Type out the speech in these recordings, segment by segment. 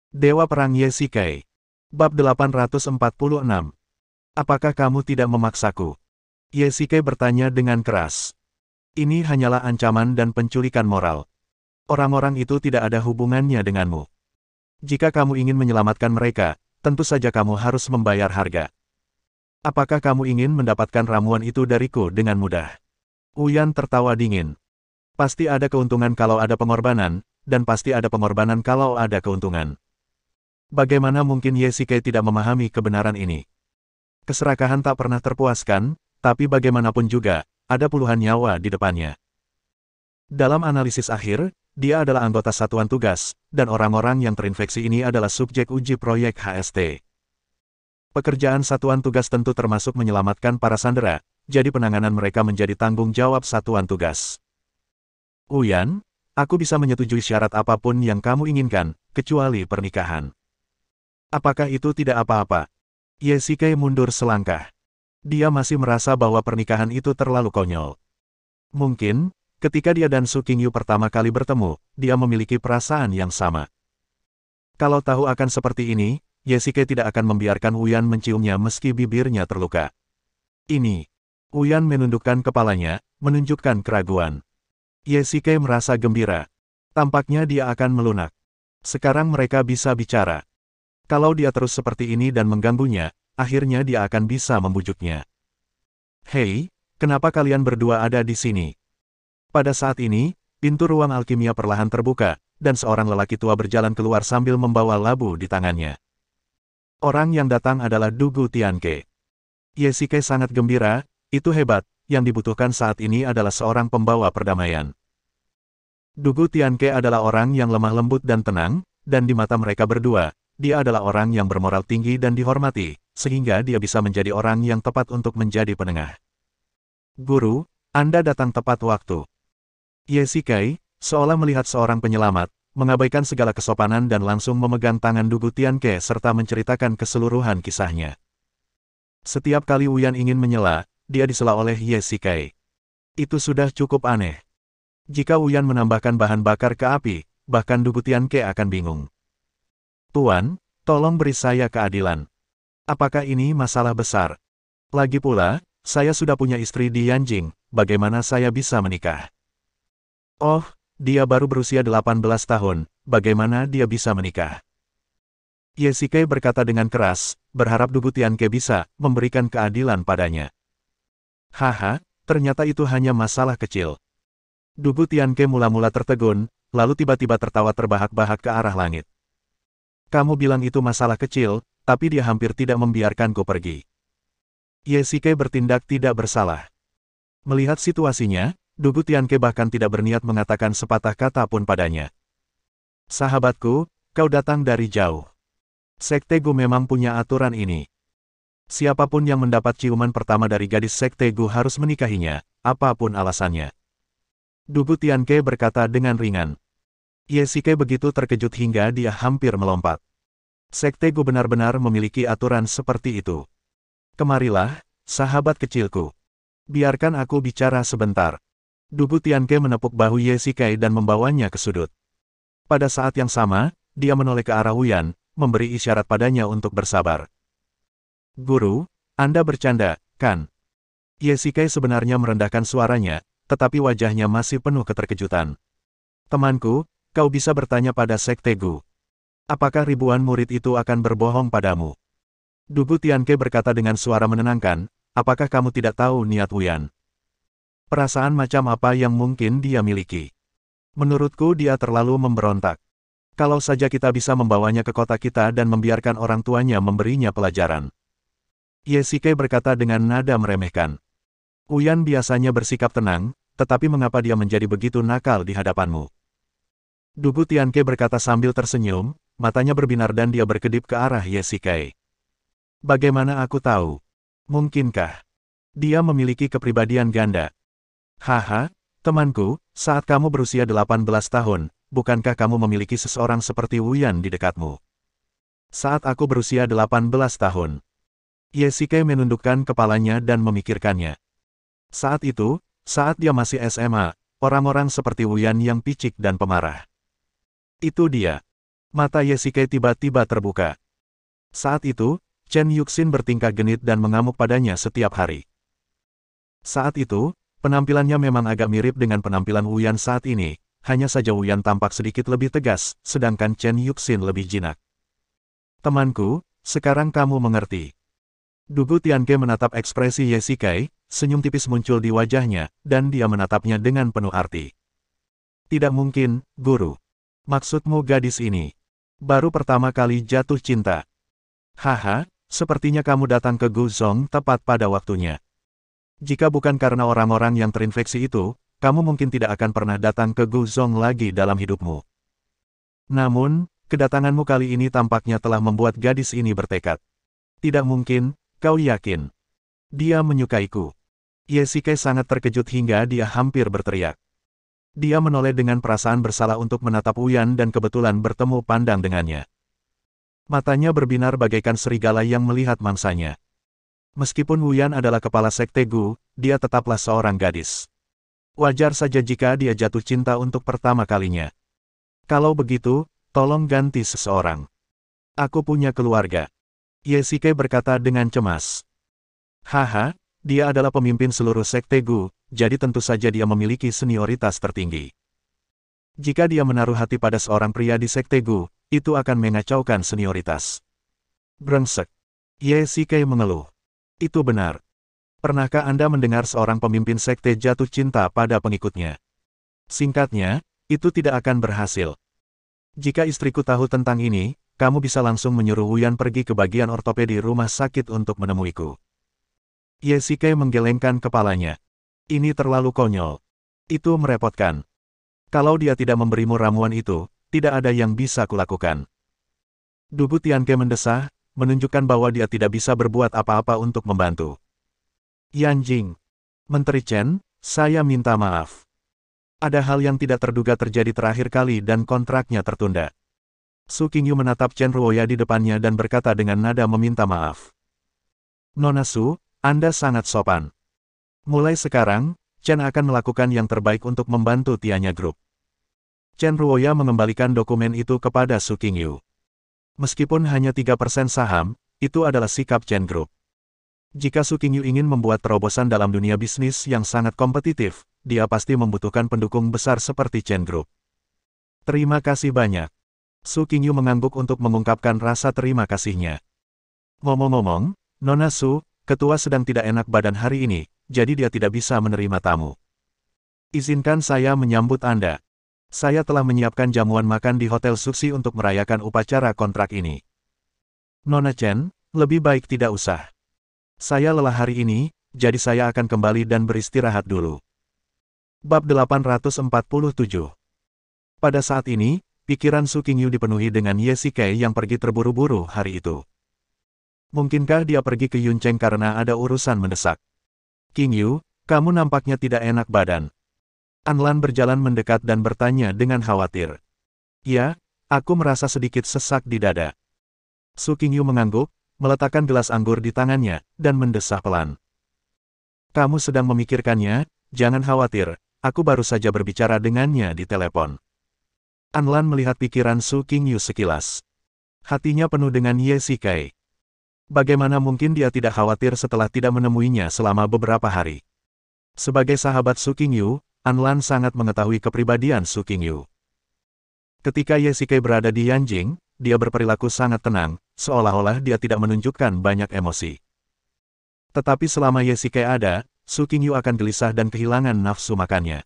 Dewa Perang Ye Shikai. Bab 846. Apakah kamu tidak memaksaku? Ye Shikai bertanya dengan keras. Ini hanyalah ancaman dan penculikan moral. Orang-orang itu tidak ada hubungannya denganmu. Jika kamu ingin menyelamatkan mereka, tentu saja kamu harus membayar harga. Apakah kamu ingin mendapatkan ramuan itu dariku dengan mudah? Uyan tertawa dingin. Pasti ada keuntungan kalau ada pengorbanan, dan pasti ada pengorbanan kalau ada keuntungan. Bagaimana mungkin Ye Shikai tidak memahami kebenaran ini? Keserakahan tak pernah terpuaskan, tapi bagaimanapun juga, ada puluhan nyawa di depannya. Dalam analisis akhir, dia adalah anggota satuan tugas, dan orang-orang yang terinfeksi ini adalah subjek uji proyek HST. Pekerjaan satuan tugas tentu termasuk menyelamatkan para sandera, jadi penanganan mereka menjadi tanggung jawab satuan tugas. Uyan, aku bisa menyetujui syarat apapun yang kamu inginkan, kecuali pernikahan. Apakah itu tidak apa-apa? Ye Shikai mundur selangkah. Dia masih merasa bahwa pernikahan itu terlalu konyol. Mungkin, ketika dia dan Su Qingyu pertama kali bertemu, dia memiliki perasaan yang sama. Kalau tahu akan seperti ini, Ye Shikai tidak akan membiarkan Uyan menciumnya meski bibirnya terluka. Ini. Uyan menundukkan kepalanya, menunjukkan keraguan. Ye Shikai merasa gembira. Tampaknya dia akan melunak. Sekarang mereka bisa bicara. Kalau dia terus seperti ini dan mengganggunya, akhirnya dia akan bisa membujuknya. Hei, kenapa kalian berdua ada di sini? Pada saat ini, pintu ruang alkimia perlahan terbuka, dan seorang lelaki tua berjalan keluar sambil membawa labu di tangannya. Orang yang datang adalah Dugu Tianke. Ye Shikai sangat gembira, itu hebat, yang dibutuhkan saat ini adalah seorang pembawa perdamaian. Dugu Tianke adalah orang yang lemah lembut dan tenang, dan di mata mereka berdua, dia adalah orang yang bermoral tinggi dan dihormati, sehingga dia bisa menjadi orang yang tepat untuk menjadi penengah. Guru, Anda datang tepat waktu. Ye Shikai, seolah melihat seorang penyelamat, mengabaikan segala kesopanan dan langsung memegang tangan Dugu Tianke serta menceritakan keseluruhan kisahnya. Setiap kali Uyan ingin menyela, dia disela oleh Ye Shikai. Itu sudah cukup aneh. Jika Uyan menambahkan bahan bakar ke api, bahkan Dugu Tianke akan bingung. Tuan, tolong beri saya keadilan. Apakah ini masalah besar? Lagi pula, saya sudah punya istri di Yanjing, bagaimana saya bisa menikah? Oh, dia baru berusia 18 tahun, bagaimana dia bisa menikah? Ye Shikai berkata dengan keras, berharap Dugu Tianke bisa memberikan keadilan padanya. Haha, ternyata itu hanya masalah kecil. Dugu Tianke mula-mula tertegun, lalu tiba-tiba tertawa terbahak-bahak ke arah langit. Kamu bilang itu masalah kecil, tapi dia hampir tidak membiarkanku pergi. Ye Shikai bertindak tidak bersalah. Melihat situasinya, Dugu Tianke bahkan tidak berniat mengatakan sepatah kata pun padanya. Sahabatku, kau datang dari jauh. Sekte Gu memang punya aturan ini. Siapapun yang mendapat ciuman pertama dari gadis Sekte Gu harus menikahinya, apapun alasannya. Dugu Tianke berkata dengan ringan. Ye Shikai begitu terkejut hingga dia hampir melompat. Sekte Gu benar-benar memiliki aturan seperti itu. Kemarilah, sahabat kecilku. Biarkan aku bicara sebentar. Dugu Tianke menepuk bahu Ye Shikai dan membawanya ke sudut. Pada saat yang sama, dia menoleh ke arah Uyan, memberi isyarat padanya untuk bersabar. Guru, Anda bercanda, kan? Ye Shikai sebenarnya merendahkan suaranya, tetapi wajahnya masih penuh keterkejutan. Temanku, kau bisa bertanya pada Sekte Gu. Apakah ribuan murid itu akan berbohong padamu? Dugu Tianke berkata dengan suara menenangkan, apakah kamu tidak tahu niat Uyan? Perasaan macam apa yang mungkin dia miliki? Menurutku dia terlalu memberontak. Kalau saja kita bisa membawanya ke kota kita dan membiarkan orang tuanya memberinya pelajaran. Ye Shikai berkata dengan nada meremehkan. Uyan biasanya bersikap tenang, tetapi mengapa dia menjadi begitu nakal di hadapanmu? Dugu Tianke berkata sambil tersenyum, matanya berbinar dan dia berkedip ke arah Ye Shikai. Bagaimana aku tahu? Mungkinkah dia memiliki kepribadian ganda? Haha, temanku, saat kamu berusia 18 tahun, bukankah kamu memiliki seseorang seperti Uyan di dekatmu? Saat aku berusia 18 tahun. Ye Shikai menundukkan kepalanya dan memikirkannya. Saat itu, saat dia masih SMA, orang-orang seperti Uyan yang picik dan pemarah. Itu dia. Mata Ye Shikai tiba-tiba terbuka. Saat itu, Chen Yuxin bertingkah genit dan mengamuk padanya setiap hari. Saat itu, penampilannya memang agak mirip dengan penampilan Wu Yan saat ini, hanya saja Wu Yan tampak sedikit lebih tegas, sedangkan Chen Yuxin lebih jinak. Temanku, sekarang kamu mengerti. Dugu Tianke menatap ekspresi Ye Shikai, senyum tipis muncul di wajahnya, dan dia menatapnya dengan penuh arti. Tidak mungkin, guru. Maksudmu gadis ini baru pertama kali jatuh cinta. Haha, sepertinya kamu datang ke Guzong tepat pada waktunya. Jika bukan karena orang-orang yang terinfeksi itu, kamu mungkin tidak akan pernah datang ke Guzong lagi dalam hidupmu. Namun, kedatanganmu kali ini tampaknya telah membuat gadis ini bertekad. Tidak mungkin, kau yakin? Dia menyukaiku. Ye Shikai sangat terkejut hingga dia hampir berteriak. Dia menoleh dengan perasaan bersalah untuk menatap Wu Yan dan kebetulan bertemu pandang dengannya. Matanya berbinar bagaikan serigala yang melihat mangsanya. Meskipun Wu Yan adalah kepala sekte Gu, dia tetaplah seorang gadis. Wajar saja jika dia jatuh cinta untuk pertama kalinya. Kalau begitu, tolong ganti seseorang. Aku punya keluarga. Ye Shikai berkata dengan cemas. Haha, dia adalah pemimpin seluruh sekte Gu, jadi tentu saja dia memiliki senioritas tertinggi. Jika dia menaruh hati pada seorang pria di sekte Gu, itu akan mengacaukan senioritas. Brengsek. Ye Shikai mengeluh. Itu benar. Pernahkah Anda mendengar seorang pemimpin sekte jatuh cinta pada pengikutnya? Singkatnya, itu tidak akan berhasil. Jika istriku tahu tentang ini, kamu bisa langsung menyuruh Wu Yan pergi ke bagian ortopedi rumah sakit untuk menemuiku. Ye Shikai menggelengkan kepalanya. Ini terlalu konyol. Itu merepotkan. Kalau dia tidak memberimu ramuan itu, tidak ada yang bisa kulakukan. Dugu Tianke mendesah, menunjukkan bahwa dia tidak bisa berbuat apa-apa untuk membantu. Yan Jing. Menteri Chen, saya minta maaf. Ada hal yang tidak terduga terjadi terakhir kali dan kontraknya tertunda. Su Qingyu menatap Chen Ruoya di depannya dan berkata dengan nada meminta maaf. Nona Su, Anda sangat sopan. Mulai sekarang, Chen akan melakukan yang terbaik untuk membantu Tianya Group. Chen Ruoya mengembalikan dokumen itu kepada Su Qingyu. Meskipun hanya 3% saham, itu adalah sikap Chen Group. Jika Su Qingyu ingin membuat terobosan dalam dunia bisnis yang sangat kompetitif, dia pasti membutuhkan pendukung besar seperti Chen Group. Terima kasih banyak. Su Qingyu mengangguk untuk mengungkapkan rasa terima kasihnya. Ngomong-ngomong, Nona Su, ketua sedang tidak enak badan hari ini, jadi dia tidak bisa menerima tamu. Izinkan saya menyambut Anda. Saya telah menyiapkan jamuan makan di Hotel Sushi untuk merayakan upacara kontrak ini. Nona Chen, lebih baik tidak usah. Saya lelah hari ini, jadi saya akan kembali dan beristirahat dulu. Bab 847. Pada saat ini, pikiran Su Qingyu dipenuhi dengan Ye Shikai yang pergi terburu-buru hari itu. Mungkinkah dia pergi ke Yuncheng karena ada urusan mendesak? Qingyu, kamu nampaknya tidak enak badan. Anlan berjalan mendekat dan bertanya dengan khawatir. Ya, aku merasa sedikit sesak di dada. Su Qingyu mengangguk, meletakkan gelas anggur di tangannya, dan mendesah pelan. Kamu sedang memikirkannya, jangan khawatir, aku baru saja berbicara dengannya di telepon. Anlan melihat pikiran Su Qingyu sekilas. Hatinya penuh dengan Ye Shikai. Bagaimana mungkin dia tidak khawatir setelah tidak menemuinya selama beberapa hari? Sebagai sahabat Su Qingyu, Anlan sangat mengetahui kepribadian Su Qingyu. Ketika Ye Shikai berada di Yanjing, dia berperilaku sangat tenang, seolah-olah dia tidak menunjukkan banyak emosi. Tetapi selama Ye Shikai ada, Su Qingyu akan gelisah dan kehilangan nafsu makannya.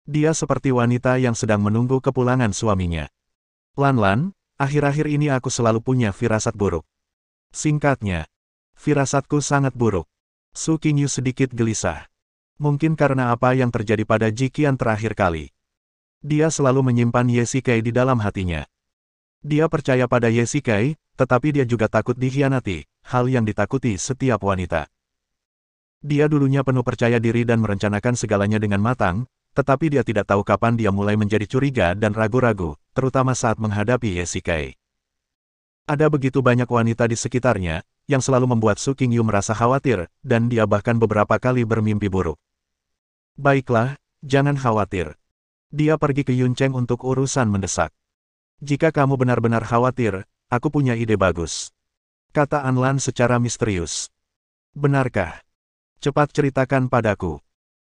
Dia seperti wanita yang sedang menunggu kepulangan suaminya. Lan-Lan, akhir-akhir ini aku selalu punya firasat buruk. Singkatnya, firasatku sangat buruk. Su Qingyu sedikit gelisah. Mungkin karena apa yang terjadi pada Jiqian terakhir kali. Dia selalu menyimpan Ye Shikai di dalam hatinya. Dia percaya pada Ye Shikai, tetapi dia juga takut dikhianati, hal yang ditakuti setiap wanita. Dia dulunya penuh percaya diri dan merencanakan segalanya dengan matang, tetapi dia tidak tahu kapan dia mulai menjadi curiga dan ragu-ragu, terutama saat menghadapi Ye Shikai. Ada begitu banyak wanita di sekitarnya, yang selalu membuat Su Qingyu merasa khawatir, dan dia bahkan beberapa kali bermimpi buruk. Baiklah, jangan khawatir. Dia pergi ke Yuncheng untuk urusan mendesak. Jika kamu benar-benar khawatir, aku punya ide bagus. Kata Anlan secara misterius. Benarkah? Cepat ceritakan padaku.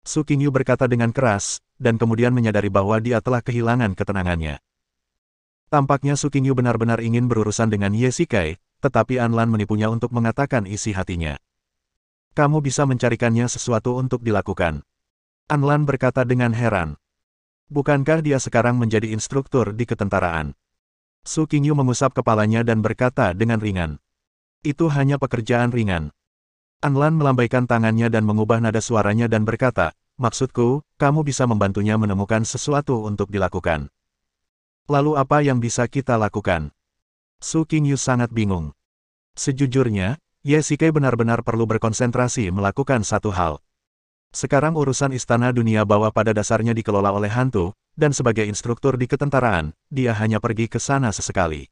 Su Qingyu berkata dengan keras, dan kemudian menyadari bahwa dia telah kehilangan ketenangannya. Tampaknya Su Qingyu benar-benar ingin berurusan dengan Ye Shikai, tetapi Anlan menipunya untuk mengatakan isi hatinya. Kamu bisa mencarikannya sesuatu untuk dilakukan. Anlan berkata dengan heran. Bukankah dia sekarang menjadi instruktur di ketentaraan? Su Qingyu mengusap kepalanya dan berkata dengan ringan. Itu hanya pekerjaan ringan. Anlan melambaikan tangannya dan mengubah nada suaranya dan berkata, maksudku, kamu bisa membantunya menemukan sesuatu untuk dilakukan. Lalu apa yang bisa kita lakukan? Su Qingyu sangat bingung. Sejujurnya, Ye Shikai benar-benar perlu berkonsentrasi melakukan satu hal. Sekarang urusan Istana Dunia Bawah pada dasarnya dikelola oleh hantu, dan sebagai instruktur di ketentaraan, dia hanya pergi ke sana sesekali.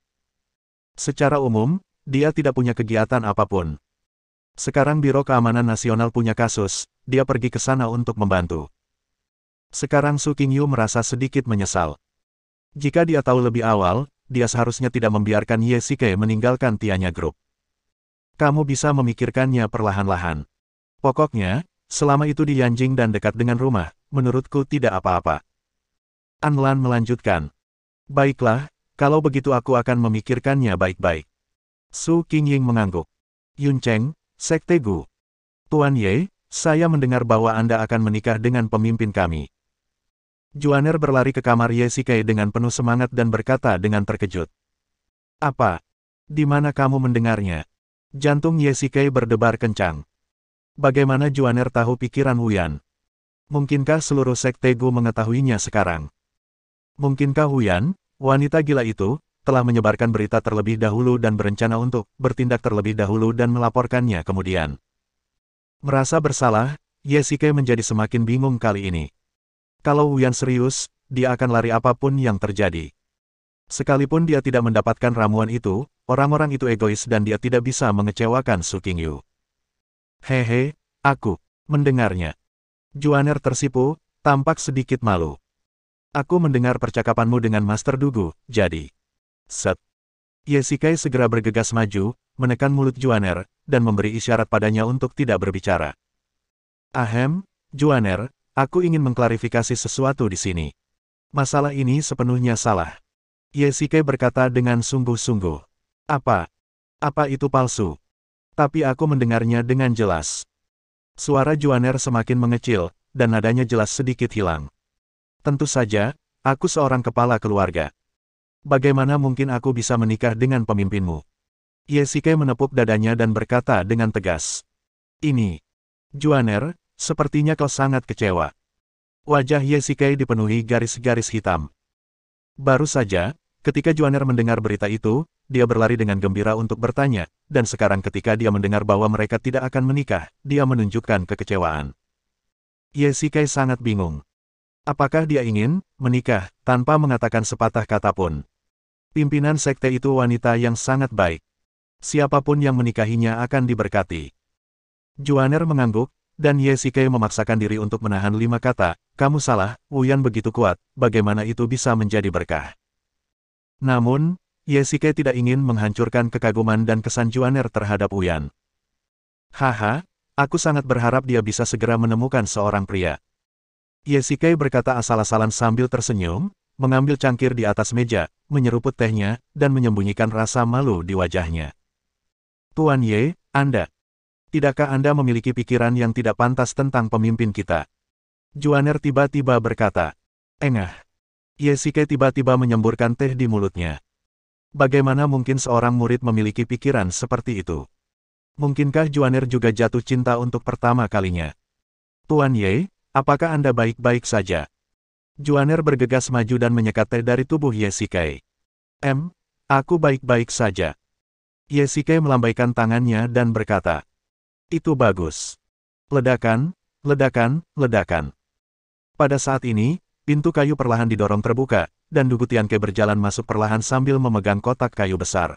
Secara umum, dia tidak punya kegiatan apapun. Sekarang Biro Keamanan Nasional punya kasus, dia pergi ke sana untuk membantu. Sekarang Su Qingyu merasa sedikit menyesal. Jika dia tahu lebih awal, dia seharusnya tidak membiarkan Ye Shikai meninggalkan Tianya Group. Kamu bisa memikirkannya perlahan-lahan. Pokoknya, selama itu di Yanjing dan dekat dengan rumah, menurutku tidak apa-apa. Anlan melanjutkan. Baiklah, kalau begitu aku akan memikirkannya baik-baik. Su Qingying mengangguk. Yun Cheng, Sekte Gu. Tuan Ye, saya mendengar bahwa Anda akan menikah dengan pemimpin kami. Juaner berlari ke kamar Ye Shikai dengan penuh semangat dan berkata dengan terkejut. Apa? Di mana kamu mendengarnya? Jantung Ye Shikai berdebar kencang. Bagaimana Juaner tahu pikiran Huyan? Mungkinkah seluruh Sekte Gu mengetahuinya sekarang? Mungkinkah Huyan, wanita gila itu, telah menyebarkan berita terlebih dahulu dan berencana untuk bertindak terlebih dahulu dan melaporkannya kemudian? Merasa bersalah, Ye Shikai menjadi semakin bingung kali ini. Kalau Huyan serius, dia akan lari apapun yang terjadi. Sekalipun dia tidak mendapatkan ramuan itu, orang-orang itu egois dan dia tidak bisa mengecewakan Su Qingyu. Hehe, aku mendengarnya. Juaner tersipu, tampak sedikit malu. Aku mendengar percakapanmu dengan Master Dugu, jadi. Set. Ye Shikai segera bergegas maju, menekan mulut Juaner, dan memberi isyarat padanya untuk tidak berbicara. Ahem, Juaner, aku ingin mengklarifikasi sesuatu di sini. Masalah ini sepenuhnya salah. Ye Shikai berkata dengan sungguh-sungguh. Apa? Apa itu palsu? Tapi aku mendengarnya dengan jelas. Suara Juaner semakin mengecil, dan nadanya jelas sedikit hilang. Tentu saja, aku seorang kepala keluarga. Bagaimana mungkin aku bisa menikah dengan pemimpinmu? Ye Shikai menepuk dadanya dan berkata dengan tegas. Ini. Juaner, sepertinya kau sangat kecewa. Wajah Ye Shikai dipenuhi garis-garis hitam. Baru saja, ketika Juaner mendengar berita itu, dia berlari dengan gembira untuk bertanya, dan sekarang ketika dia mendengar bahwa mereka tidak akan menikah, dia menunjukkan kekecewaan. Ye Shikai sangat bingung. Apakah dia ingin menikah tanpa mengatakan sepatah kata pun? Pimpinan sekte itu wanita yang sangat baik. Siapapun yang menikahinya akan diberkati. Juaner mengangguk, dan Ye Shikai memaksakan diri untuk menahan 5 kata, kamu salah, Huyan begitu kuat, bagaimana itu bisa menjadi berkah? Namun, Ye Shikai tidak ingin menghancurkan kekaguman dan kesan Juaner terhadap Huyan. Haha, aku sangat berharap dia bisa segera menemukan seorang pria. Ye Shikai berkata asal-asalan sambil tersenyum, mengambil cangkir di atas meja, menyeruput tehnya, dan menyembunyikan rasa malu di wajahnya. Tuan Ye, Anda. Tidakkah Anda memiliki pikiran yang tidak pantas tentang pemimpin kita? Juaner tiba-tiba berkata. Engah. Ye Shikai tiba-tiba menyemburkan teh di mulutnya. Bagaimana mungkin seorang murid memiliki pikiran seperti itu? Mungkinkah Juaner juga jatuh cinta untuk pertama kalinya? Tuan Ye, apakah Anda baik-baik saja? Juaner bergegas maju dan menyekat teh dari tubuh Ye Shikai. Aku baik-baik saja. Ye Shikai melambaikan tangannya dan berkata. Itu bagus. Ledakan, ledakan, ledakan. Pada saat ini, pintu kayu perlahan didorong terbuka, dan Dugu Tianke berjalan masuk perlahan sambil memegang kotak kayu besar.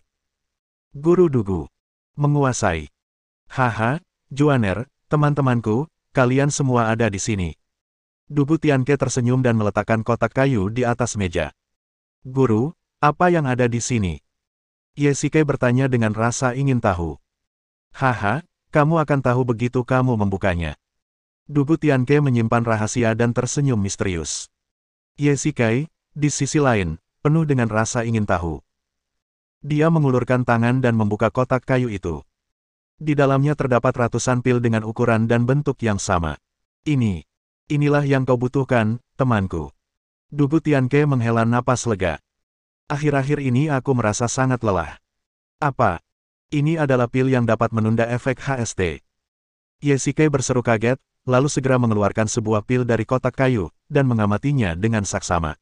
Guru Dugu. Menguasai. Haha, Juaner, teman-temanku, kalian semua ada di sini. Dugu Tianke tersenyum dan meletakkan kotak kayu di atas meja. Guru, Apa yang ada di sini? Ye Shikai bertanya dengan rasa ingin tahu. Haha, kamu akan tahu begitu kamu membukanya. Dugu Tianke menyimpan rahasia dan tersenyum misterius. Ye Shikai, di sisi lain, penuh dengan rasa ingin tahu. Dia mengulurkan tangan dan membuka kotak kayu itu. Di dalamnya terdapat ratusan pil dengan ukuran dan bentuk yang sama. Inilah yang kau butuhkan, temanku. Dugu Tianke menghela napas lega. Akhir-akhir ini aku merasa sangat lelah. Apa? Ini adalah pil yang dapat menunda efek HST. Ye Shikai berseru kaget, lalu segera mengeluarkan sebuah pil dari kotak kayu, dan mengamatinya dengan saksama.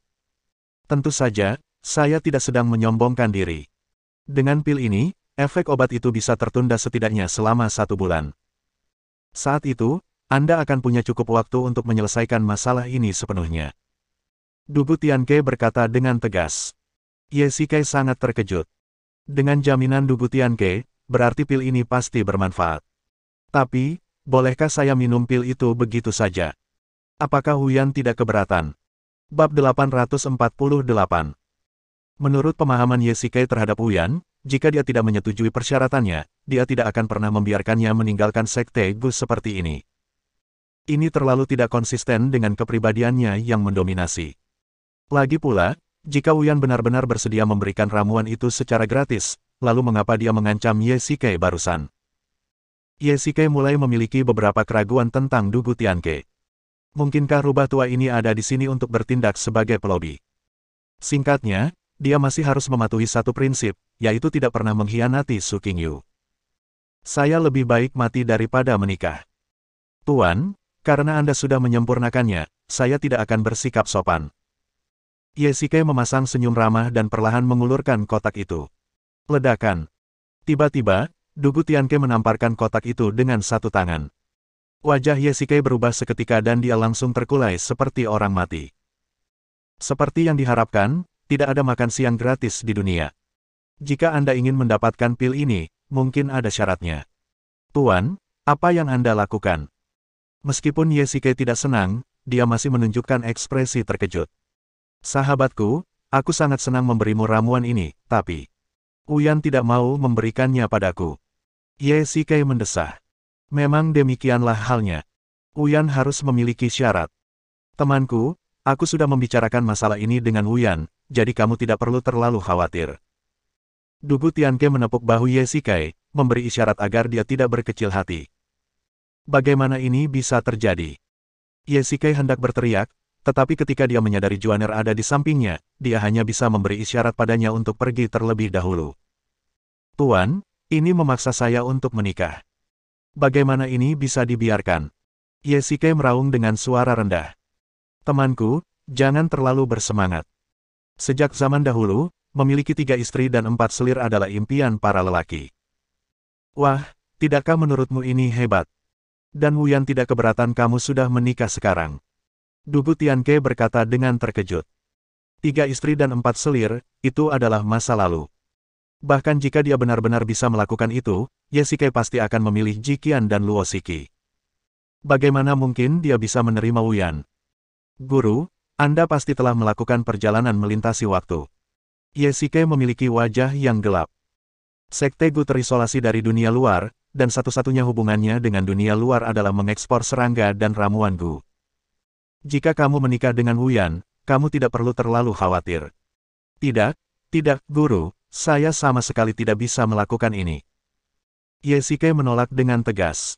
Tentu saja, saya tidak sedang menyombongkan diri. Dengan pil ini, efek obat itu bisa tertunda setidaknya selama 1 bulan. Saat itu, Anda akan punya cukup waktu untuk menyelesaikan masalah ini sepenuhnya. Dugu Tianke berkata dengan tegas. Ye Shikai sangat terkejut. Dengan jaminan Dugu Tianke, berarti pil ini pasti bermanfaat. Tapi, bolehkah saya minum pil itu begitu saja? Apakah Huyan tidak keberatan? Bab 848. Menurut pemahaman Ye Shikai terhadap Huyan, jika dia tidak menyetujui persyaratannya, dia tidak akan pernah membiarkannya meninggalkan sekte Gu seperti ini. Ini terlalu tidak konsisten dengan kepribadiannya yang mendominasi. Lagi pula, jika Huyan benar-benar bersedia memberikan ramuan itu secara gratis, lalu mengapa dia mengancam Ye Shikai barusan? Ye Shikai mulai memiliki beberapa keraguan tentang Dugu Tianke. Mungkinkah rubah tua ini ada di sini untuk bertindak sebagai pelobi? Singkatnya, dia masih harus mematuhi satu prinsip, yaitu tidak pernah mengkhianati Su Qingyu. Saya lebih baik mati daripada menikah. Tuan, karena Anda sudah menyempurnakannya, saya tidak akan bersikap sopan. Ye Shikai memasang senyum ramah dan perlahan mengulurkan kotak itu. Ledakan. Tiba-tiba, Dugu Tianke menamparkan kotak itu dengan satu tangan. Wajah Ye Shikai berubah seketika dan dia langsung terkulai seperti orang mati. Seperti yang diharapkan, tidak ada makan siang gratis di dunia. Jika Anda ingin mendapatkan pil ini, mungkin ada syaratnya. Tuan, apa yang Anda lakukan? Meskipun Ye Shikai tidak senang, dia masih menunjukkan ekspresi terkejut. Sahabatku, aku sangat senang memberimu ramuan ini, tapi Huyan tidak mau memberikannya padaku. Ye Shikai mendesah. Memang demikianlah halnya. Huyan harus memiliki syarat. Temanku, aku sudah membicarakan masalah ini dengan Huyan, jadi kamu tidak perlu terlalu khawatir. Dugu Tianke menepuk bahu Ye Shikai, memberi isyarat agar dia tidak berkecil hati. Bagaimana ini bisa terjadi? Ye Shikai hendak berteriak, tetapi ketika dia menyadari Juaner ada di sampingnya, dia hanya bisa memberi isyarat padanya untuk pergi terlebih dahulu. Tuan, ini memaksa saya untuk menikah. Bagaimana ini bisa dibiarkan? Ye Shikai meraung dengan suara rendah. Temanku, jangan terlalu bersemangat. Sejak zaman dahulu, memiliki 3 istri dan 4 selir adalah impian para lelaki. Wah, tidakkah menurutmu ini hebat? Dan Huyan tidak keberatan kamu sudah menikah sekarang. Dugu Tianke berkata dengan terkejut. 3 istri dan 4 selir, itu adalah masa lalu. Bahkan jika dia benar-benar bisa melakukan itu, Ye Shikai pasti akan memilih Jiqian dan Luo Shiki. Bagaimana mungkin dia bisa menerima Huyan? Guru, Anda pasti telah melakukan perjalanan melintasi waktu. Ye Shikai memiliki wajah yang gelap. Sekte Gu terisolasi dari dunia luar, dan satu-satunya hubungannya dengan dunia luar adalah mengekspor serangga dan ramuan Gu. Jika kamu menikah dengan Huyan, kamu tidak perlu terlalu khawatir. Tidak, Guru, saya sama sekali tidak bisa melakukan ini. Ye Shikai menolak dengan tegas.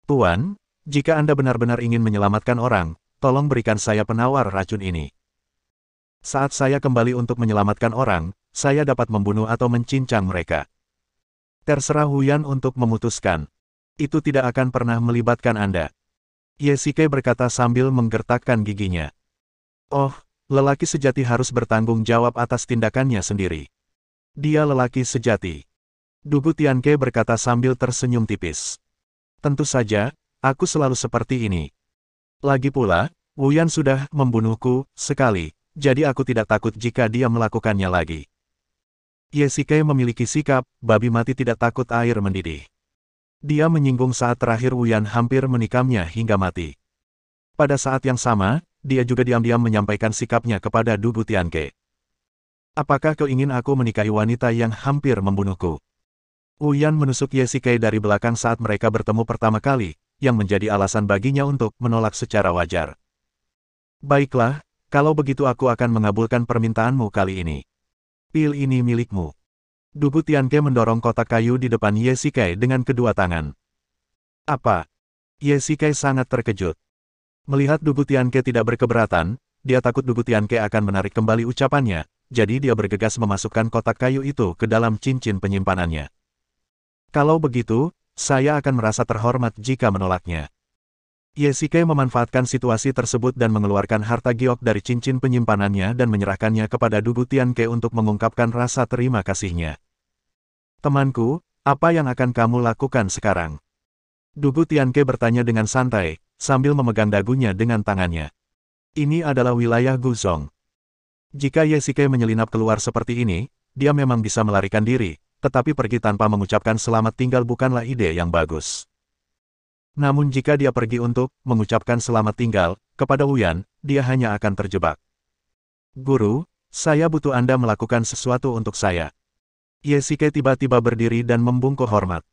Tuan, jika Anda benar-benar ingin menyelamatkan orang, tolong berikan saya penawar racun ini. Saat saya kembali untuk menyelamatkan orang, saya dapat membunuh atau mencincang mereka. Terserah Huyan untuk memutuskan. Itu tidak akan pernah melibatkan Anda. Ye Shikai berkata sambil menggertakkan giginya. Oh, lelaki sejati harus bertanggung jawab atas tindakannya sendiri. Dia lelaki sejati. Dugu Tianke berkata sambil tersenyum tipis. Tentu saja, aku selalu seperti ini. Lagi pula, Huyan sudah membunuhku sekali, jadi aku tidak takut jika dia melakukannya lagi. Ye Shikai memiliki sikap, babi mati tidak takut air mendidih. Dia menyinggung saat terakhir Huyan hampir menikamnya hingga mati. Pada saat yang sama, dia juga diam-diam menyampaikan sikapnya kepada Dugu Tianke. Apakah kau ingin aku menikahi wanita yang hampir membunuhku? Wu Yan menusuk Ye Shikai dari belakang saat mereka bertemu pertama kali, yang menjadi alasan baginya untuk menolak secara wajar. Baiklah, kalau begitu aku akan mengabulkan permintaanmu kali ini. Pil ini milikmu. Dugu Tianke mendorong kotak kayu di depan Ye Shikai dengan kedua tangan. Apa? Ye Shikai sangat terkejut. Melihat Dugu Tianke tidak berkeberatan, dia takut Dugu Tianke akan menarik kembali ucapannya, jadi dia bergegas memasukkan kotak kayu itu ke dalam cincin penyimpanannya. Kalau begitu, saya akan merasa terhormat jika menolaknya. Ye Shikai memanfaatkan situasi tersebut dan mengeluarkan harta giok dari cincin penyimpanannya dan menyerahkannya kepada Dugu Tianke untuk mengungkapkan rasa terima kasihnya. Temanku, apa yang akan kamu lakukan sekarang? Dugu Tianke bertanya dengan santai, sambil memegang dagunya dengan tangannya. Ini adalah wilayah Guzong. Jika Ye Shikai menyelinap keluar seperti ini, dia memang bisa melarikan diri, tetapi pergi tanpa mengucapkan selamat tinggal bukanlah ide yang bagus. Namun jika dia pergi untuk mengucapkan selamat tinggal kepada Wu Yan, dia hanya akan terjebak. Guru, saya butuh Anda melakukan sesuatu untuk saya. Ye Shikai tiba-tiba berdiri dan membungkuk hormat.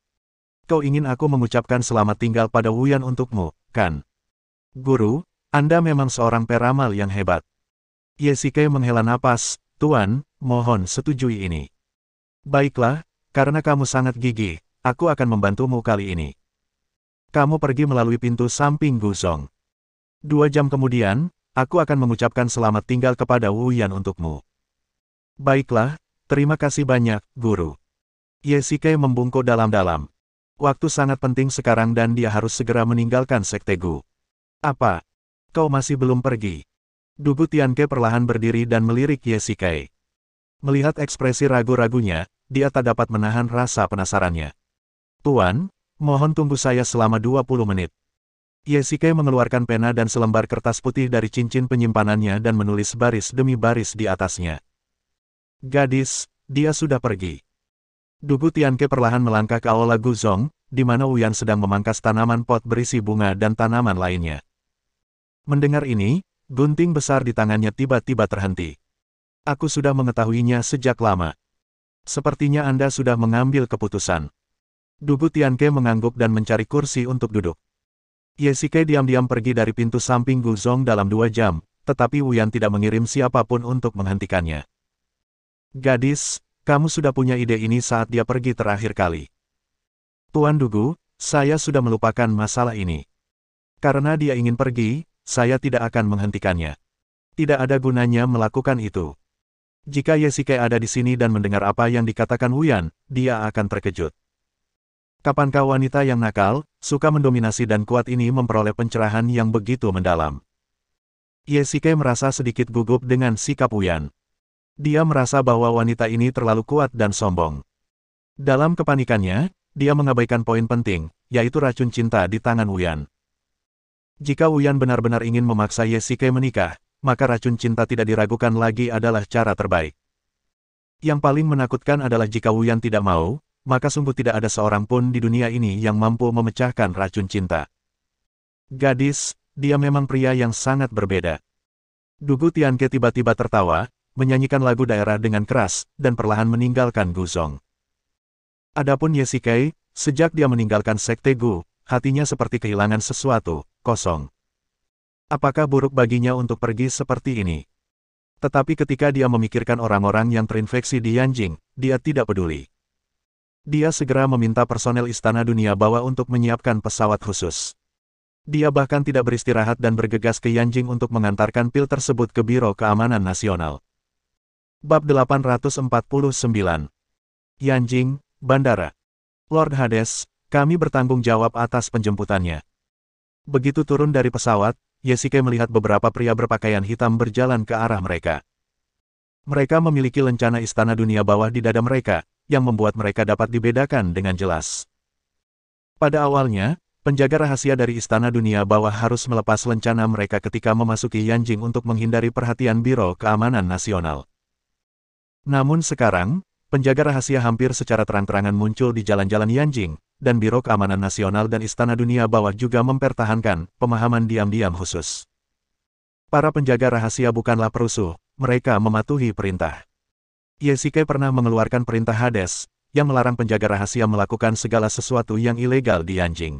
Kau ingin aku mengucapkan selamat tinggal pada Wu Yan untukmu, kan? Guru, Anda memang seorang peramal yang hebat. Ye Shikai menghela napas, Tuan, mohon setujui ini. Baiklah, karena kamu sangat gigih, aku akan membantumu kali ini. Kamu pergi melalui pintu samping Guzong. 2 jam kemudian, aku akan mengucapkan selamat tinggal kepada Wu Yan untukmu. Baiklah, terima kasih banyak, Guru. Ye Shikai membungkuk dalam-dalam. Waktu sangat penting sekarang dan dia harus segera meninggalkan Sekte Gu. Apa? Kau masih belum pergi? Dugu Tianke perlahan berdiri dan melirik Ye Shikai. Melihat ekspresi ragu-ragunya, dia tak dapat menahan rasa penasarannya. Tuan, mohon tunggu saya selama 20 menit. Ye Shikai mengeluarkan pena dan selembar kertas putih dari cincin penyimpanannya dan menulis baris demi baris di atasnya. Gadis, dia sudah pergi. Dugu Tianke perlahan melangkah ke Aula Guzong, di mana Wu Yan sedang memangkas tanaman pot berisi bunga dan tanaman lainnya. Mendengar ini, gunting besar di tangannya tiba-tiba terhenti. Aku sudah mengetahuinya sejak lama. Sepertinya Anda sudah mengambil keputusan. Dugu Tianke mengangguk dan mencari kursi untuk duduk. Ye Shikai diam-diam pergi dari pintu samping Guzong dalam 2 jam, tetapi Wu Yan tidak mengirim siapapun untuk menghentikannya. Gadis, kamu sudah punya ide ini saat dia pergi terakhir kali. Tuan Dugu, saya sudah melupakan masalah ini. Karena dia ingin pergi, saya tidak akan menghentikannya. Tidak ada gunanya melakukan itu. Jika Ye Shikai ada di sini dan mendengar apa yang dikatakan Wu Yan, dia akan terkejut. Kapankah wanita yang nakal, suka mendominasi dan kuat ini memperoleh pencerahan yang begitu mendalam? Ye Shikai merasa sedikit gugup dengan sikap Wu Yan. Dia merasa bahwa wanita ini terlalu kuat dan sombong. Dalam kepanikannya, dia mengabaikan poin penting, yaitu racun cinta di tangan Wu Yan. Jika Wu Yan benar-benar ingin memaksa Ye Shikai menikah, maka racun cinta tidak diragukan lagi adalah cara terbaik. Yang paling menakutkan adalah jika Wu Yan tidak mau, maka sungguh tidak ada seorang pun di dunia ini yang mampu memecahkan racun cinta. Gadis, dia memang pria yang sangat berbeda. Dugu Tianke tiba-tiba tertawa, menyanyikan lagu daerah dengan keras, dan perlahan meninggalkan Guzong. Adapun Ye Shikai, sejak dia meninggalkan Sekte Gu, hatinya seperti kehilangan sesuatu, kosong. Apakah buruk baginya untuk pergi seperti ini? Tetapi ketika dia memikirkan orang-orang yang terinfeksi di Yanjing, dia tidak peduli. Dia segera meminta personel Istana Dunia Bawah untuk menyiapkan pesawat khusus. Dia bahkan tidak beristirahat dan bergegas ke Yanjing untuk mengantarkan pil tersebut ke Biro Keamanan Nasional. Bab 849. Yanjing, Bandara. Lord Hades, kami bertanggung jawab atas penjemputannya. Begitu turun dari pesawat, Ye Shikai melihat beberapa pria berpakaian hitam berjalan ke arah mereka. Mereka memiliki lencana Istana Dunia Bawah di dada mereka, yang membuat mereka dapat dibedakan dengan jelas. Pada awalnya, penjaga rahasia dari Istana Dunia Bawah harus melepas lencana mereka ketika memasuki Yanjing untuk menghindari perhatian Biro Keamanan Nasional. Namun sekarang, penjaga rahasia hampir secara terang-terangan muncul di jalan-jalan Yanjing, dan Biro Keamanan Nasional dan Istana Dunia Bawah juga mempertahankan pemahaman diam-diam khusus. Para penjaga rahasia bukanlah perusuh, mereka mematuhi perintah. Yesike pernah mengeluarkan perintah Hades, yang melarang penjaga rahasia melakukan segala sesuatu yang ilegal di Yanjing.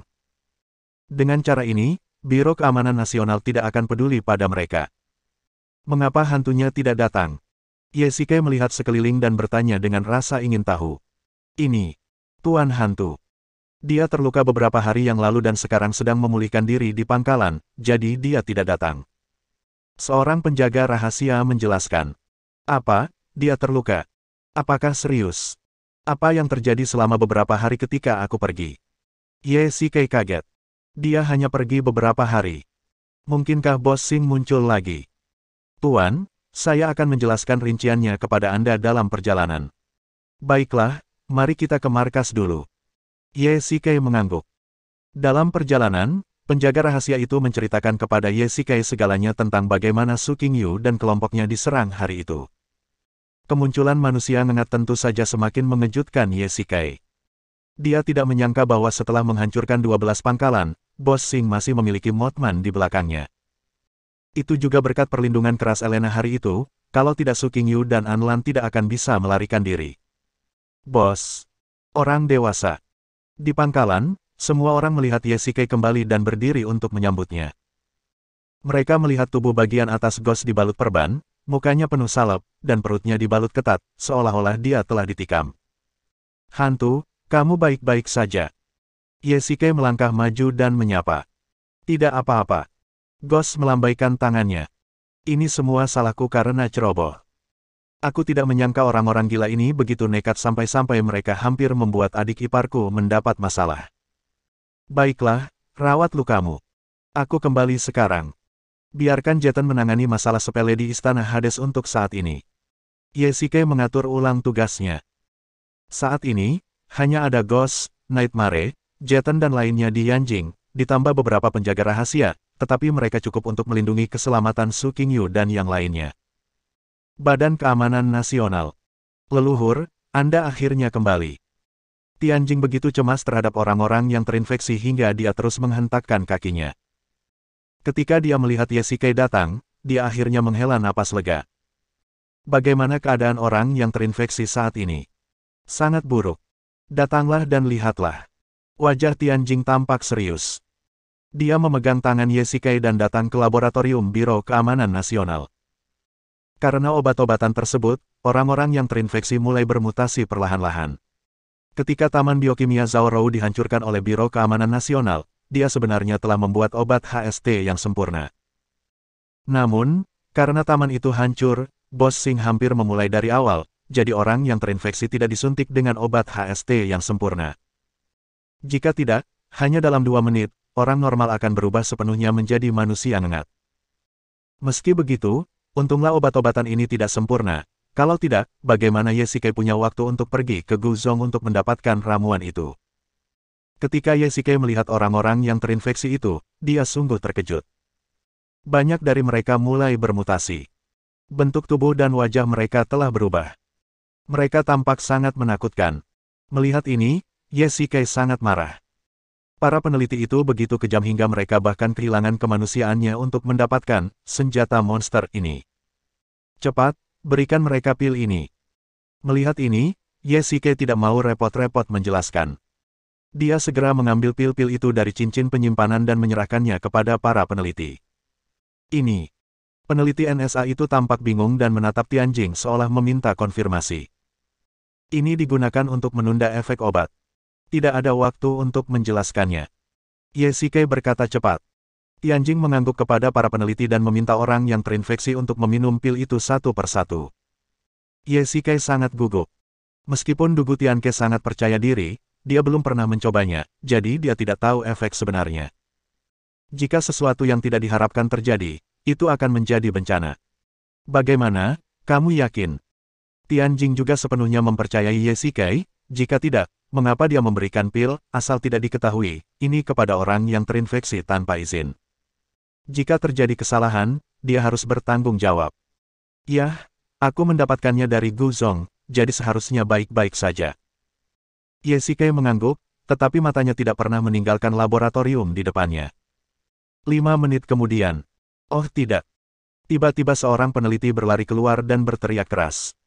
Dengan cara ini, Biro Keamanan Nasional tidak akan peduli pada mereka. Mengapa hantunya tidak datang? Yesike melihat sekeliling dan bertanya dengan rasa ingin tahu. Ini, Tuan Hantu. Dia terluka beberapa hari yang lalu dan sekarang sedang memulihkan diri di pangkalan, jadi dia tidak datang. Seorang penjaga rahasia menjelaskan. Apa? Dia terluka. Apakah serius? Apa yang terjadi selama beberapa hari ketika aku pergi? Yesike kaget. Dia hanya pergi beberapa hari. Mungkinkah Bos Sing muncul lagi? Tuan, saya akan menjelaskan rinciannya kepada Anda dalam perjalanan. Baiklah, mari kita ke markas dulu. Yesike mengangguk. Dalam perjalanan, penjaga rahasia itu menceritakan kepada Yesike segalanya tentang bagaimana Su Qingyu dan kelompoknya diserang hari itu. Kemunculan manusia ngengat tentu saja semakin mengejutkan Yesike. Dia tidak menyangka bahwa setelah menghancurkan 12 pangkalan, Bos Sing masih memiliki Mothman di belakangnya. Itu juga berkat perlindungan keras Elena hari itu, kalau tidak Su Qingyu dan Anlan tidak akan bisa melarikan diri. Bos. Orang dewasa. Di pangkalan, semua orang melihat Yesike kembali dan berdiri untuk menyambutnya. Mereka melihat tubuh bagian atas Ghost dibalut perban, mukanya penuh salep, dan perutnya dibalut ketat, seolah-olah dia telah ditikam. Hantu, kamu baik-baik saja. Yesike melangkah maju dan menyapa. Tidak apa-apa. Ghost melambaikan tangannya. Ini semua salahku karena ceroboh. Aku tidak menyangka orang-orang gila ini begitu nekat sampai-sampai mereka hampir membuat adik iparku mendapat masalah. Baiklah, rawat lukamu. Aku kembali sekarang. Biarkan Jeton menangani masalah sepele di Istana Hades untuk saat ini. Yesike mengatur ulang tugasnya. Saat ini, hanya ada Ghost, Nightmare, Jeton dan lainnya di Yanjing, ditambah beberapa penjaga rahasia, tetapi mereka cukup untuk melindungi keselamatan Su Qingyu dan yang lainnya. Badan Keamanan Nasional. Leluhur, Anda akhirnya kembali. Tianjing begitu cemas terhadap orang-orang yang terinfeksi hingga dia terus menghentakkan kakinya. Ketika dia melihat Yesike datang, dia akhirnya menghela napas lega. Bagaimana keadaan orang yang terinfeksi saat ini? Sangat buruk. Datanglah dan lihatlah. Wajah Tianjing tampak serius. Dia memegang tangan Yesike dan datang ke laboratorium Biro Keamanan Nasional. Karena obat-obatan tersebut, orang-orang yang terinfeksi mulai bermutasi perlahan-lahan. Ketika Taman Biokimia Zaorou dihancurkan oleh Biro Keamanan Nasional, dia sebenarnya telah membuat obat HST yang sempurna. Namun, karena taman itu hancur, Bos Sing hampir memulai dari awal, jadi orang yang terinfeksi tidak disuntik dengan obat HST yang sempurna. Jika tidak, hanya dalam 2 menit, orang normal akan berubah sepenuhnya menjadi manusia ngengat. Meski begitu, untunglah obat-obatan ini tidak sempurna. Kalau tidak, bagaimana Yesike punya waktu untuk pergi ke Guzong untuk mendapatkan ramuan itu? Ketika Yesike melihat orang-orang yang terinfeksi itu, dia sungguh terkejut. Banyak dari mereka mulai bermutasi. Bentuk tubuh dan wajah mereka telah berubah. Mereka tampak sangat menakutkan. Melihat ini, Yesike sangat marah. Para peneliti itu begitu kejam hingga mereka bahkan kehilangan kemanusiaannya untuk mendapatkan senjata monster ini. Cepat, berikan mereka pil ini. Melihat ini, Yesike tidak mau repot-repot menjelaskan. Dia segera mengambil pil-pil itu dari cincin penyimpanan dan menyerahkannya kepada para peneliti. Ini. Peneliti NSA itu tampak bingung dan menatap Tianjing seolah meminta konfirmasi. Ini digunakan untuk menunda efek obat. Tidak ada waktu untuk menjelaskannya. Yesike berkata cepat. Tianjing mengangguk kepada para peneliti dan meminta orang yang terinfeksi untuk meminum pil itu satu persatu. Yesike sangat gugup. Meskipun Dugu Tianke sangat percaya diri, dia belum pernah mencobanya, jadi dia tidak tahu efek sebenarnya. Jika sesuatu yang tidak diharapkan terjadi, itu akan menjadi bencana. Bagaimana, kamu yakin? Tianjing juga sepenuhnya mempercayai Yesike, jika tidak, mengapa dia memberikan pil, asal tidak diketahui, ini kepada orang yang terinfeksi tanpa izin. Jika terjadi kesalahan, dia harus bertanggung jawab. Yah, aku mendapatkannya dari Guzong, jadi seharusnya baik-baik saja. Yesike mengangguk, tetapi matanya tidak pernah meninggalkan laboratorium di depannya. 5 menit kemudian. Oh tidak. Tiba-tiba seorang peneliti berlari keluar dan berteriak keras.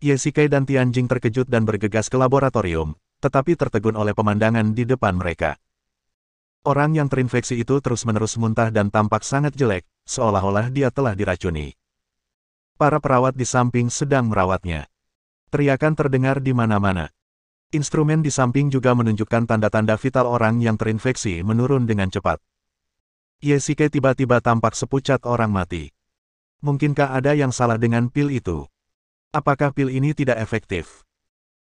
Ye Shikai dan Tianjing terkejut dan bergegas ke laboratorium, tetapi tertegun oleh pemandangan di depan mereka. Orang yang terinfeksi itu terus-menerus muntah dan tampak sangat jelek, seolah-olah dia telah diracuni. Para perawat di samping sedang merawatnya. Teriakan terdengar di mana-mana. Instrumen di samping juga menunjukkan tanda-tanda vital orang yang terinfeksi menurun dengan cepat. Ye Shikai tiba-tiba tampak sepucat orang mati. Mungkinkah ada yang salah dengan pil itu? Apakah pil ini tidak efektif?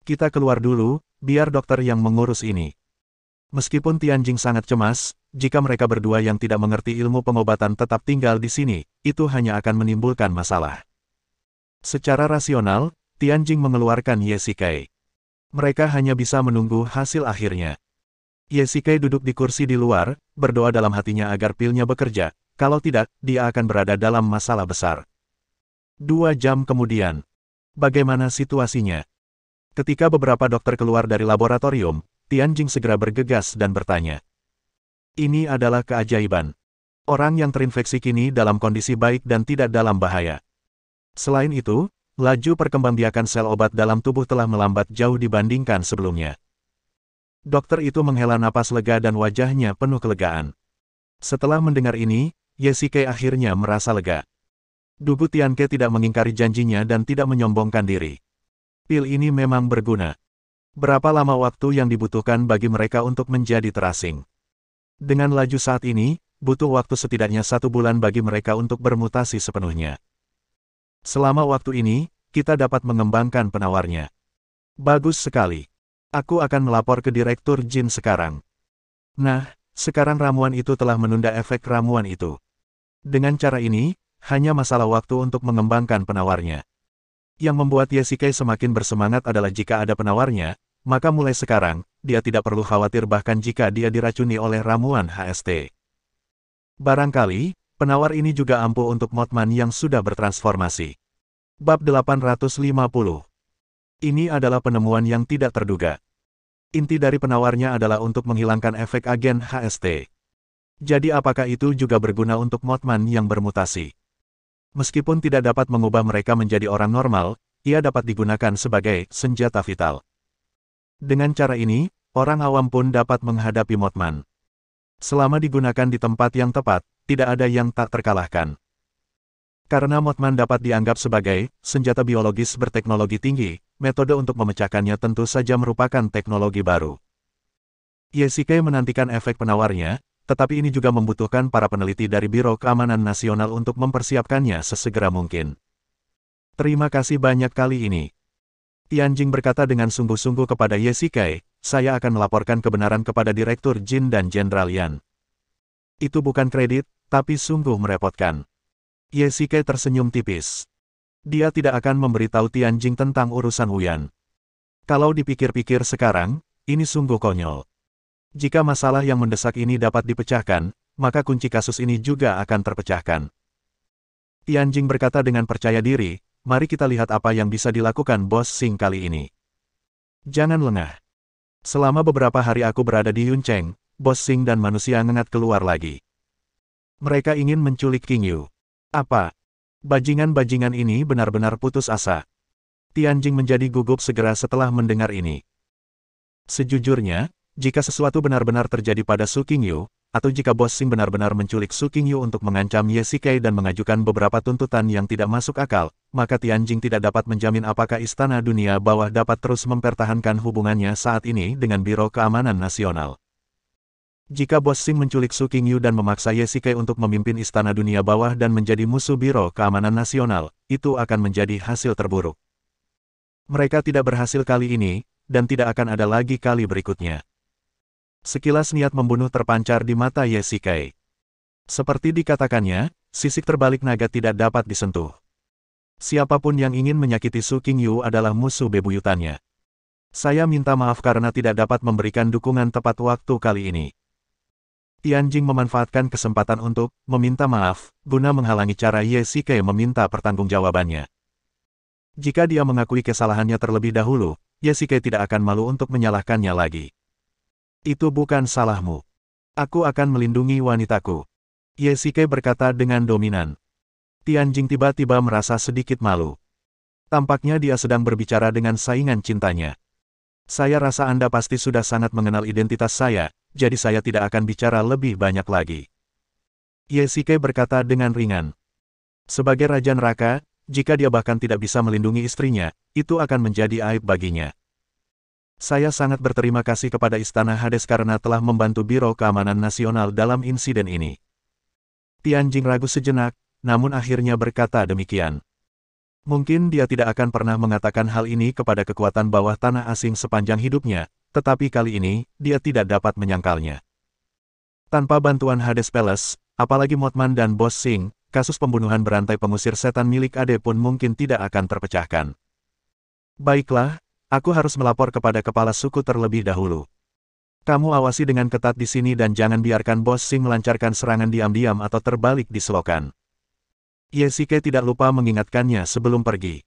Kita keluar dulu, biar dokter yang mengurus ini. Meskipun Tianjing sangat cemas, jika mereka berdua yang tidak mengerti ilmu pengobatan tetap tinggal di sini, itu hanya akan menimbulkan masalah. Secara rasional, Tianjing mengeluarkan Ye Shikai. Mereka hanya bisa menunggu hasil akhirnya. Ye Shikai duduk di kursi di luar, berdoa dalam hatinya agar pilnya bekerja, kalau tidak, dia akan berada dalam masalah besar. 2 jam kemudian. Bagaimana situasinya? Ketika beberapa dokter keluar dari laboratorium, Tianjing segera bergegas dan bertanya. Ini adalah keajaiban. Orang yang terinfeksi kini dalam kondisi baik dan tidak dalam bahaya. Selain itu, laju perkembangbiakan sel obat dalam tubuh telah melambat jauh dibandingkan sebelumnya. Dokter itu menghela napas lega dan wajahnya penuh kelegaan. Setelah mendengar ini, Ye Shikai akhirnya merasa lega. Dugu Tianke tidak mengingkari janjinya dan tidak menyombongkan diri. Pil ini memang berguna. Berapa lama waktu yang dibutuhkan bagi mereka untuk menjadi terasing? Dengan laju saat ini, butuh waktu setidaknya 1 bulan bagi mereka untuk bermutasi sepenuhnya. Selama waktu ini, kita dapat mengembangkan penawarnya. Bagus sekali. Aku akan melapor ke Direktur Jin sekarang. Nah, sekarang ramuan itu telah menunda efek ramuan itu. Dengan cara ini, hanya masalah waktu untuk mengembangkan penawarnya. Yang membuat Ye Shikai semakin bersemangat adalah jika ada penawarnya, maka mulai sekarang, dia tidak perlu khawatir bahkan jika dia diracuni oleh ramuan HST. Barangkali, penawar ini juga ampuh untuk Mothman yang sudah bertransformasi. Bab 850. Ini adalah penemuan yang tidak terduga. Inti dari penawarnya adalah untuk menghilangkan efek agen HST. Jadi apakah itu juga berguna untuk Mothman yang bermutasi? Meskipun tidak dapat mengubah mereka menjadi orang normal, ia dapat digunakan sebagai senjata vital. Dengan cara ini, orang awam pun dapat menghadapi Mothman. Selama digunakan di tempat yang tepat, tidak ada yang tak terkalahkan. Karena Mothman dapat dianggap sebagai senjata biologis berteknologi tinggi, metode untuk memecahkannya tentu saja merupakan teknologi baru. Ye Shikai menantikan efek penawarnya, tetapi ini juga membutuhkan para peneliti dari Biro Keamanan Nasional untuk mempersiapkannya sesegera mungkin. Terima kasih banyak kali ini. Tianjing berkata dengan sungguh-sungguh kepada Ye Shikai, saya akan melaporkan kebenaran kepada Direktur Jin dan Jenderal Yan. Itu bukan kredit, tapi sungguh merepotkan. Ye Shikai tersenyum tipis. Dia tidak akan memberitahu Tianjing tentang urusan Wuyan. Kalau dipikir-pikir sekarang, ini sungguh konyol. Jika masalah yang mendesak ini dapat dipecahkan, maka kunci kasus ini juga akan terpecahkan. Tianjing berkata dengan percaya diri, mari kita lihat apa yang bisa dilakukan Bos Xing kali ini. Jangan lengah. Selama beberapa hari aku berada di Yuncheng, Bos Xing dan manusia ngengat keluar lagi. Mereka ingin menculik King Yu. Apa? Bajingan-bajingan ini benar-benar putus asa. Tianjing menjadi gugup segera setelah mendengar ini. Sejujurnya, jika sesuatu benar-benar terjadi pada Su Qingyu, atau jika Bos Xing benar-benar menculik Su Qingyu untuk mengancam Ye Shikai dan mengajukan beberapa tuntutan yang tidak masuk akal, maka Tianjing tidak dapat menjamin apakah Istana Dunia Bawah dapat terus mempertahankan hubungannya saat ini dengan Biro Keamanan Nasional. Jika Bos Xing menculik Su Qingyu dan memaksa Ye Shikai untuk memimpin Istana Dunia Bawah dan menjadi musuh Biro Keamanan Nasional, itu akan menjadi hasil terburuk. Mereka tidak berhasil kali ini, dan tidak akan ada lagi kali berikutnya. Sekilas niat membunuh terpancar di mata Ye Shikai. Seperti dikatakannya, sisik terbalik naga tidak dapat disentuh. Siapapun yang ingin menyakiti Su Qingyu adalah musuh bebuyutannya. Saya minta maaf karena tidak dapat memberikan dukungan tepat waktu kali ini. Tianjing memanfaatkan kesempatan untuk meminta maaf, guna menghalangi cara Ye Shikai meminta pertanggungjawabannya. Jika dia mengakui kesalahannya terlebih dahulu, Ye Shikai tidak akan malu untuk menyalahkannya lagi. Itu bukan salahmu. Aku akan melindungi wanitaku. Ye Shikai berkata dengan dominan. Tianjing tiba-tiba merasa sedikit malu. Tampaknya dia sedang berbicara dengan saingan cintanya. Saya rasa Anda pasti sudah sangat mengenal identitas saya, jadi saya tidak akan bicara lebih banyak lagi. Ye Shike berkata dengan ringan. Sebagai Raja Neraka, jika dia bahkan tidak bisa melindungi istrinya, itu akan menjadi aib baginya. Saya sangat berterima kasih kepada Istana Hades karena telah membantu Biro Keamanan Nasional dalam insiden ini. Tianjing ragu sejenak, namun akhirnya berkata demikian. Mungkin dia tidak akan pernah mengatakan hal ini kepada kekuatan bawah tanah asing sepanjang hidupnya, tetapi kali ini, dia tidak dapat menyangkalnya. Tanpa bantuan Hades Palace, apalagi Mothman dan Boss Sing, kasus pembunuhan berantai pengusir setan milik Ade pun mungkin tidak akan terpecahkan. Baiklah, aku harus melapor kepada kepala suku terlebih dahulu. Kamu awasi dengan ketat di sini dan jangan biarkan Boss Sing melancarkan serangan diam-diam atau terbalik di selokan. Ye Shike tidak lupa mengingatkannya sebelum pergi.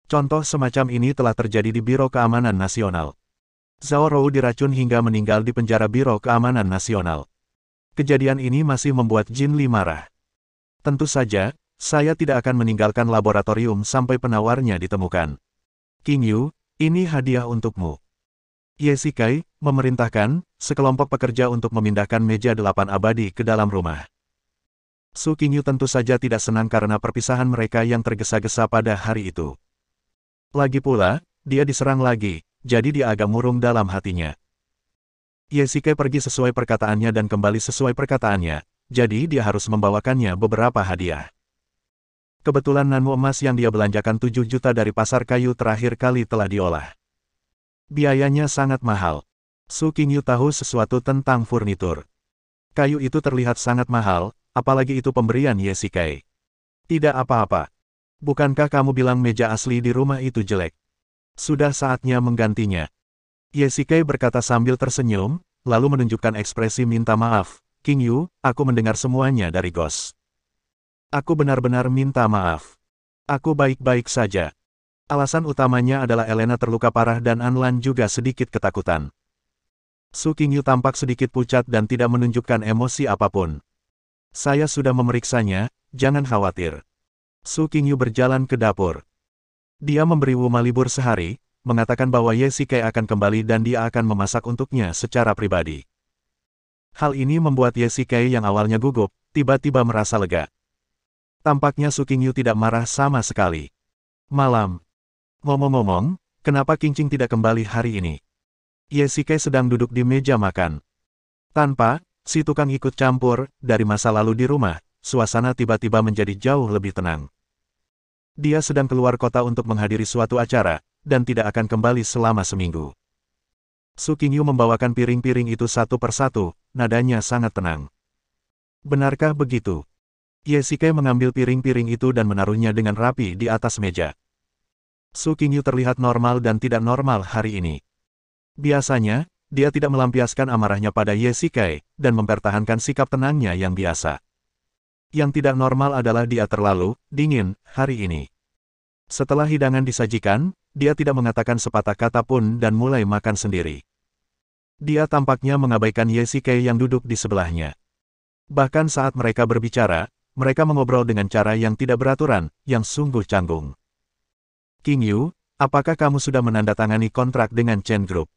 Contoh semacam ini telah terjadi di Biro Keamanan Nasional. Zhao Rou diracun hingga meninggal di penjara Biro Keamanan Nasional. Kejadian ini masih membuat Jin Li marah. Tentu saja, saya tidak akan meninggalkan laboratorium sampai penawarnya ditemukan. King Yu, ini hadiah untukmu. Ye Shike memerintahkan sekelompok pekerja untuk memindahkan meja 8 abadi ke dalam rumah. Su Qingyu tentu saja tidak senang karena perpisahan mereka yang tergesa-gesa pada hari itu. Lagi pula, dia diserang lagi, jadi dia agak murung dalam hatinya. Ye Shike pergi sesuai perkataannya dan kembali sesuai perkataannya, jadi dia harus membawakannya beberapa hadiah. Kebetulan nanmu emas yang dia belanjakan 7 juta dari pasar kayu terakhir kali telah diolah. Biayanya sangat mahal. Su Qingyu tahu sesuatu tentang furnitur. Kayu itu terlihat sangat mahal, apalagi itu pemberian Ye Shike. Tidak apa-apa. Bukankah kamu bilang meja asli di rumah itu jelek? Sudah saatnya menggantinya. Ye Shike berkata sambil tersenyum, lalu menunjukkan ekspresi minta maaf. King Yu, aku mendengar semuanya dari Ghost. Aku benar-benar minta maaf. Aku baik-baik saja. Alasan utamanya adalah Elena terluka parah dan Anlan juga sedikit ketakutan. Su Qingyu tampak sedikit pucat dan tidak menunjukkan emosi apapun. Saya sudah memeriksanya, jangan khawatir. Su Qingyu berjalan ke dapur. Dia memberi Wuma libur sehari, mengatakan bahwa Ye Shike akan kembali dan dia akan memasak untuknya secara pribadi. Hal ini membuat Ye Shike yang awalnya gugup, tiba-tiba merasa lega. Tampaknya Su Qingyu tidak marah sama sekali. Malam. Ngomong-ngomong, kenapa Qingqing tidak kembali hari ini? Ye Shike sedang duduk di meja makan. Tanpa si tukang ikut campur, dari masa lalu di rumah, suasana tiba-tiba menjadi jauh lebih tenang. Dia sedang keluar kota untuk menghadiri suatu acara, dan tidak akan kembali selama seminggu. Su Qingyu membawakan piring-piring itu satu persatu, nadanya sangat tenang. Benarkah begitu? Ye Shike mengambil piring-piring itu dan menaruhnya dengan rapi di atas meja. Su Qingyu terlihat normal dan tidak normal hari ini. Biasanya, dia tidak melampiaskan amarahnya pada Ye Shike, dan mempertahankan sikap tenangnya yang biasa. Yang tidak normal adalah dia terlalu dingin hari ini. Setelah hidangan disajikan, dia tidak mengatakan sepatah kata pun dan mulai makan sendiri. Dia tampaknya mengabaikan Ye Shike yang duduk di sebelahnya. Bahkan saat mereka berbicara, mereka mengobrol dengan cara yang tidak beraturan, yang sungguh canggung. King Yu, apakah kamu sudah menandatangani kontrak dengan Chen Group?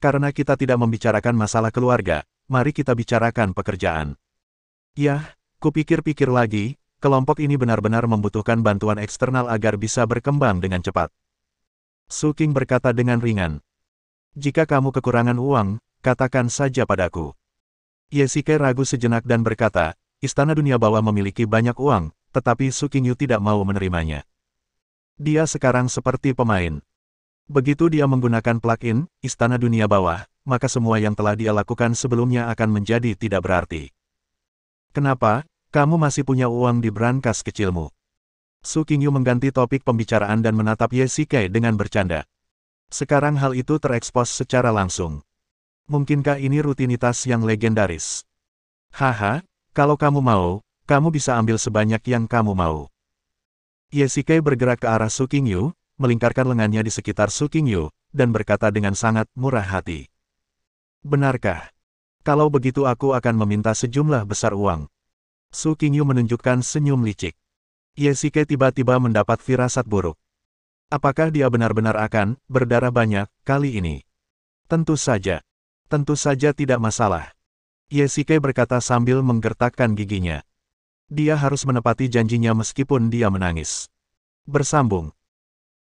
Karena kita tidak membicarakan masalah keluarga, mari kita bicarakan pekerjaan. Yah, kupikir-pikir lagi, kelompok ini benar-benar membutuhkan bantuan eksternal agar bisa berkembang dengan cepat. Su Qing berkata dengan ringan. Jika kamu kekurangan uang, katakan saja padaku. Ye Shike ragu sejenak dan berkata, Istana Dunia Bawah memiliki banyak uang, tetapi Su Qingyu tidak mau menerimanya. Dia sekarang seperti pemain. Begitu dia menggunakan plugin, Istana Dunia Bawah, maka semua yang telah dia lakukan sebelumnya akan menjadi tidak berarti. Kenapa, kamu masih punya uang di brankas kecilmu? Su Qingyu mengganti topik pembicaraan dan menatap Ye Shike dengan bercanda. Sekarang hal itu terekspos secara langsung. Mungkinkah ini rutinitas yang legendaris? Haha, kalau kamu mau, kamu bisa ambil sebanyak yang kamu mau. Ye Shike bergerak ke arah Su Qingyu, melingkarkan lengannya di sekitar Su Qingyu, dan berkata dengan sangat murah hati. Benarkah? Kalau begitu aku akan meminta sejumlah besar uang. Su Qingyu menunjukkan senyum licik. Ye Shike tiba-tiba mendapat firasat buruk. Apakah dia benar-benar akan berdarah banyak kali ini? Tentu saja. Tentu saja tidak masalah. Yesike berkata sambil menggertakkan giginya. Dia harus menepati janjinya meskipun dia menangis. Bersambung.